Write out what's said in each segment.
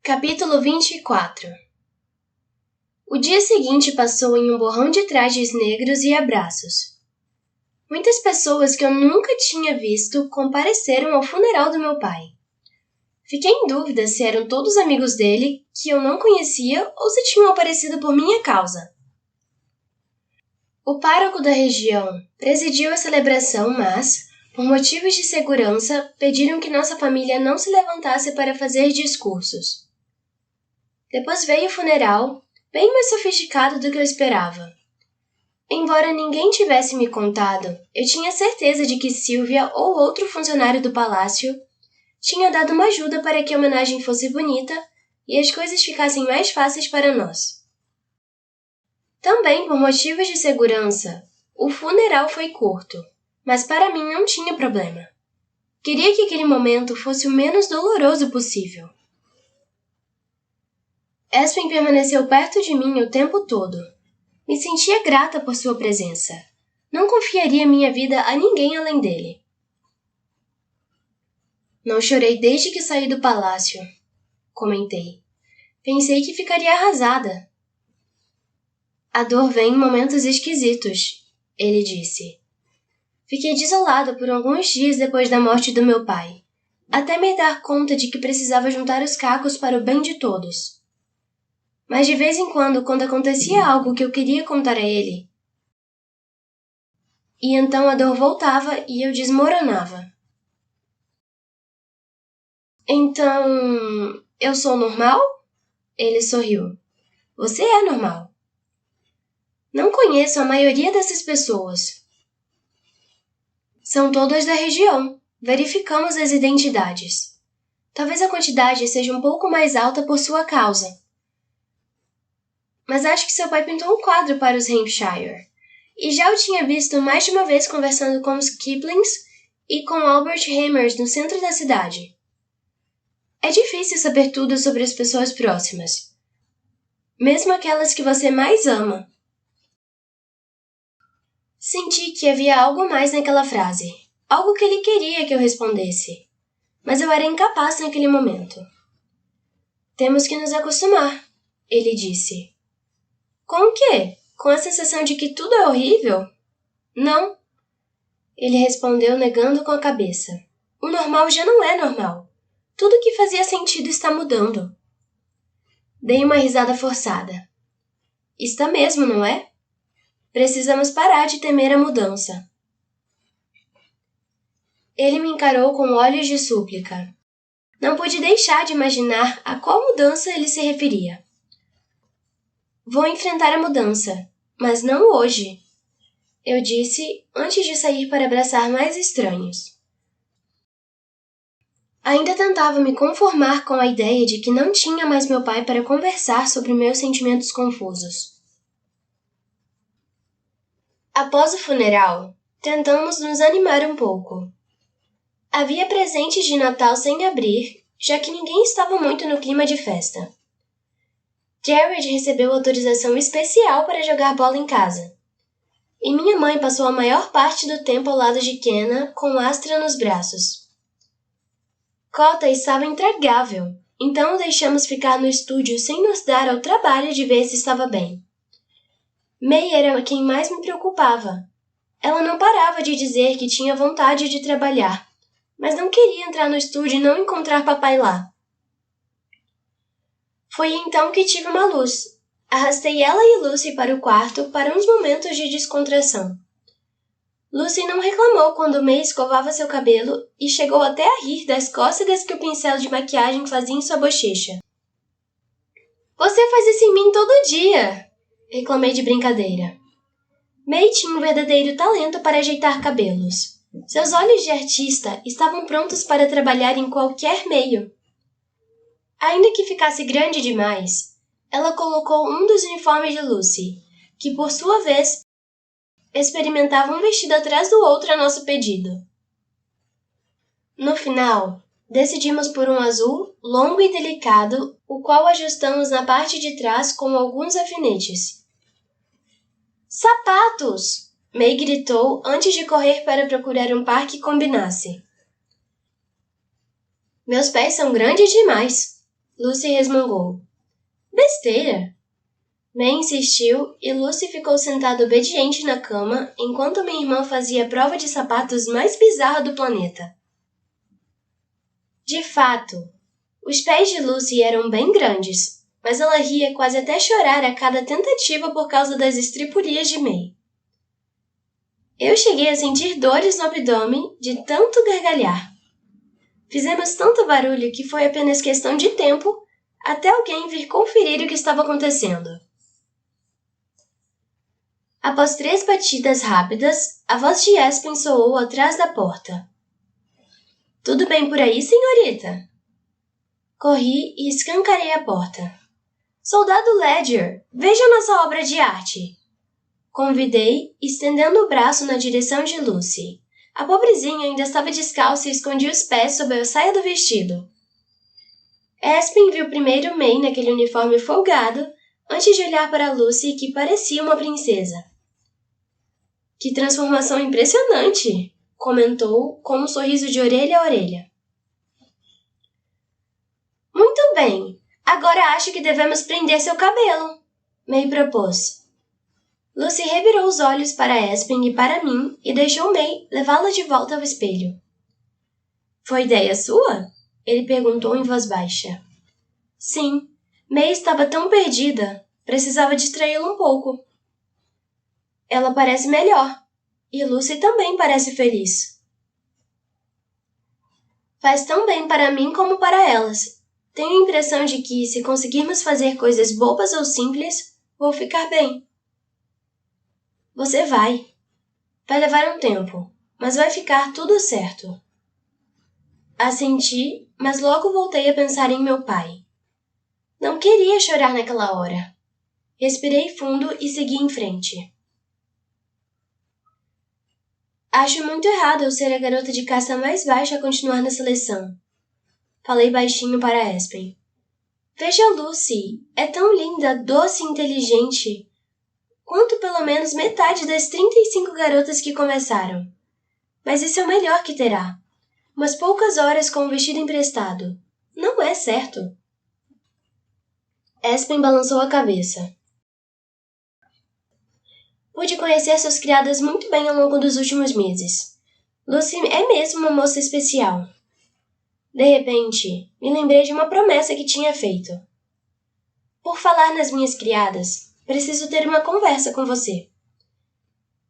Capítulo 24. O dia seguinte passou em um borrão de trajes negros e abraços. Muitas pessoas que eu nunca tinha visto compareceram ao funeral do meu pai. Fiquei em dúvida se eram todos amigos dele, que eu não conhecia, ou se tinham aparecido por minha causa. O pároco da região presidiu a celebração, mas, por motivos de segurança, pediram que nossa família não se levantasse para fazer discursos. Depois veio o funeral, bem mais sofisticado do que eu esperava. Embora ninguém tivesse me contado, eu tinha certeza de que Sylvia ou outro funcionário do palácio tinha dado uma ajuda para que a homenagem fosse bonita e as coisas ficassem mais fáceis para nós. Também por motivos de segurança, o funeral foi curto, mas para mim não tinha problema. Queria que aquele momento fosse o menos doloroso possível. Espen permaneceu perto de mim o tempo todo. Me sentia grata por sua presença. Não confiaria minha vida a ninguém além dele. Não chorei desde que saí do palácio, comentei. Pensei que ficaria arrasada. A dor vem em momentos esquisitos, ele disse. Fiquei desolada por alguns dias depois da morte do meu pai, até me dar conta de que precisava juntar os cacos para o bem de todos. Mas de vez em quando acontecia algo que eu queria contar a ele, e então a dor voltava e eu desmoronava. Então, eu sou normal? Ele sorriu. Você é normal. Não conheço a maioria dessas pessoas. São todas da região. Verificamos as identidades. Talvez a quantidade seja um pouco mais alta por sua causa. Mas acho que seu pai pintou um quadro para os Hampshire. E já o tinha visto mais de uma vez conversando com os Kiplings e com Albert Hammers no centro da cidade. É difícil saber tudo sobre as pessoas próximas. Mesmo aquelas que você mais ama. Senti que havia algo mais naquela frase. Algo que ele queria que eu respondesse. Mas eu era incapaz naquele momento. Temos que nos acostumar, ele disse. Com o quê? Com a sensação de que tudo é horrível? Não. Ele respondeu negando com a cabeça. O normal já não é normal. Tudo que fazia sentido está mudando. Dei uma risada forçada. Está mesmo, não é? Precisamos parar de temer a mudança. Ele me encarou com olhos de súplica. Não pude deixar de imaginar a qual mudança ele se referia. Vou enfrentar a mudança, mas não hoje, eu disse antes de sair para abraçar mais estranhos. Ainda tentava me conformar com a ideia de que não tinha mais meu pai para conversar sobre meus sentimentos confusos. Após o funeral, tentamos nos animar um pouco. Havia presentes de Natal sem abrir, já que ninguém estava muito no clima de festa. Jared recebeu autorização especial para jogar bola em casa. E minha mãe passou a maior parte do tempo ao lado de Kenna, com Astra nos braços. Cota estava intragável, então o deixamos ficar no estúdio sem nos dar ao trabalho de ver se estava bem. May era quem mais me preocupava. Ela não parava de dizer que tinha vontade de trabalhar, mas não queria entrar no estúdio e não encontrar papai lá. Foi então que tive uma luz. Arrastei ela e Lucy para o quarto para uns momentos de descontração. Lucy não reclamou quando May escovava seu cabelo e chegou até a rir das cócegas que o pincel de maquiagem fazia em sua bochecha. Você faz isso em mim todo dia! Reclamei de brincadeira. May tinha um verdadeiro talento para ajeitar cabelos. Seus olhos de artista estavam prontos para trabalhar em qualquer meio. Ainda que ficasse grande demais, ela colocou um dos uniformes de Lucy, que por sua vez experimentava um vestido atrás do outro a nosso pedido. No final, decidimos por um azul longo e delicado, o qual ajustamos na parte de trás com alguns alfinetes. Sapatos! May gritou antes de correr para procurar um par que combinasse. Meus pés são grandes demais, Lucy resmungou. Besteira! May insistiu e Lucy ficou sentada obediente na cama enquanto minha irmã fazia a prova de sapatos mais bizarra do planeta. De fato, os pés de Lucy eram bem grandes, mas ela ria quase até chorar a cada tentativa por causa das estripulias de May. Eu cheguei a sentir dores no abdômen de tanto gargalhar. Fizemos tanto barulho que foi apenas questão de tempo até alguém vir conferir o que estava acontecendo. Após 3 batidas rápidas, a voz de Aspen soou atrás da porta. Tudo bem por aí, senhorita? Corri e escancarei a porta. Soldado Ledger, veja nossa obra de arte! Convidei, estendendo o braço na direção de Lucy. A pobrezinha ainda estava descalça e escondia os pés sob a saia do vestido. Aspen viu primeiro May naquele uniforme folgado, antes de olhar para Lucy, que parecia uma princesa. Que transformação impressionante! Comentou com um sorriso de orelha a orelha. Muito bem, agora acho que devemos prender seu cabelo, May propôs. Lucy revirou os olhos para Aspen e para mim e deixou May levá-la de volta ao espelho. Foi ideia sua? Ele perguntou em voz baixa. Sim, May estava tão perdida, precisava distraí-la um pouco. Ela parece melhor, e Lucy também parece feliz. Faz tão bem para mim como para elas. Tenho a impressão de que, se conseguirmos fazer coisas bobas ou simples, vou ficar bem. Você vai. Vai levar um tempo, mas vai ficar tudo certo. Assenti, mas logo voltei a pensar em meu pai. Não queria chorar naquela hora. Respirei fundo e segui em frente. Acho muito errado eu ser a garota de casta mais baixa a continuar na seleção. Falei baixinho para Aspen. Veja a Lucy, é tão linda, doce e inteligente, quanto pelo menos metade das 35 garotas que começaram. Mas isso é o melhor que terá. Umas poucas horas com o vestido emprestado. Não é certo? Aspen balançou a cabeça. Pude conhecer suas criadas muito bem ao longo dos últimos meses. Lucy é mesmo uma moça especial. De repente, me lembrei de uma promessa que tinha feito. Por falar nas minhas criadas, preciso ter uma conversa com você.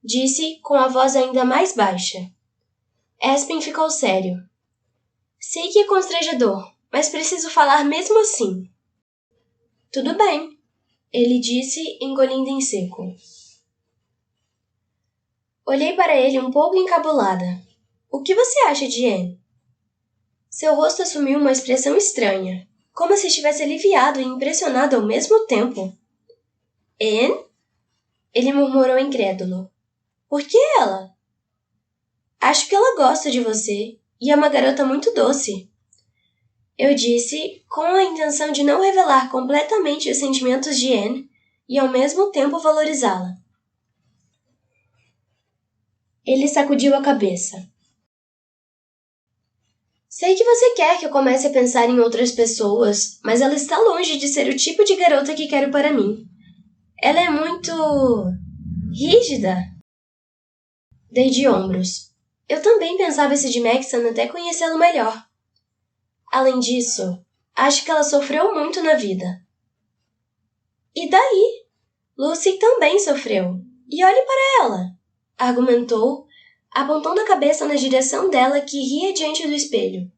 Disse com a voz ainda mais baixa. Aspen ficou sério. Sei que é constrangedor, mas preciso falar mesmo assim. Tudo bem, ele disse, engolindo em seco. Olhei para ele um pouco encabulada. O que você acha de Anne? Seu rosto assumiu uma expressão estranha, como se estivesse aliviado e impressionado ao mesmo tempo. Anne? Ele murmurou incrédulo. Por que ela? Acho que ela gosta de você e é uma garota muito doce. Eu disse, com a intenção de não revelar completamente os sentimentos de Anne e ao mesmo tempo valorizá-la. Ele sacudiu a cabeça. Sei que você quer que eu comece a pensar em outras pessoas, mas ela está longe de ser o tipo de garota que quero para mim. Ela é muito... rígida. Dei de ombros. Eu também pensava esse de Maxon até conhecê-lo melhor. Além disso, acho que ela sofreu muito na vida. E daí? Lucy também sofreu. E olhe para ela, argumentou, apontando a cabeça na direção dela que ria diante do espelho.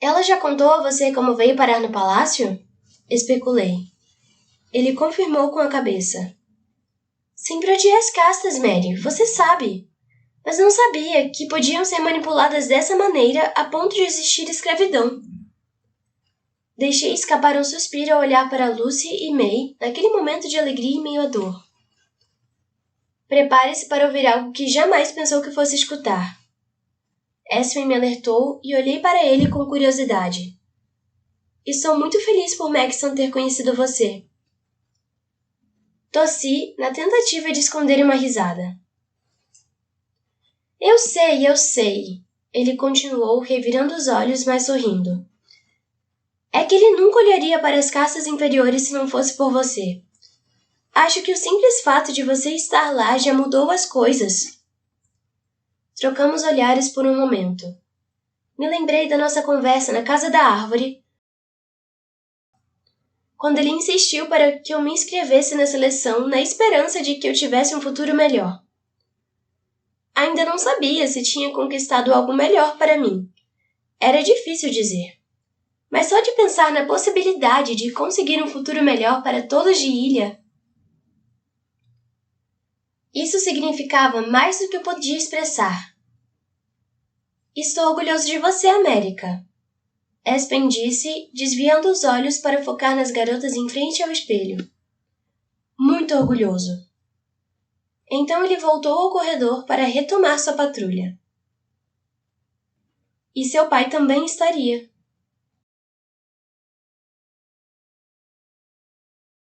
Ela já contou a você como veio parar no palácio? Especulei. Ele confirmou com a cabeça. Sempre odiei as castas, Mary, você sabe. Mas não sabia que podiam ser manipuladas dessa maneira a ponto de existir escravidão. Deixei escapar um suspiro ao olhar para Lucy e May naquele momento de alegria e meio a dor. Prepare-se para ouvir algo que jamais pensou que fosse escutar. Aspen me alertou e olhei para ele com curiosidade. Estou muito feliz por Maxon ter conhecido você. Tossi na tentativa de esconder uma risada. Eu sei, ele continuou, revirando os olhos, mas sorrindo. É que ele nunca olharia para as castas inferiores se não fosse por você. Acho que o simples fato de você estar lá já mudou as coisas. Trocamos olhares por um momento. Me lembrei da nossa conversa na casa da árvore, quando ele insistiu para que eu me inscrevesse na seleção na esperança de que eu tivesse um futuro melhor. Ainda não sabia se tinha conquistado algo melhor para mim. Era difícil dizer. Mas só de pensar na possibilidade de conseguir um futuro melhor para todos de ilha, isso significava mais do que eu podia expressar. Estou orgulhoso de você, América. Espen disse, desviando os olhos para focar nas garotas em frente ao espelho. Muito orgulhoso. Então ele voltou ao corredor para retomar sua patrulha. E seu pai também estaria.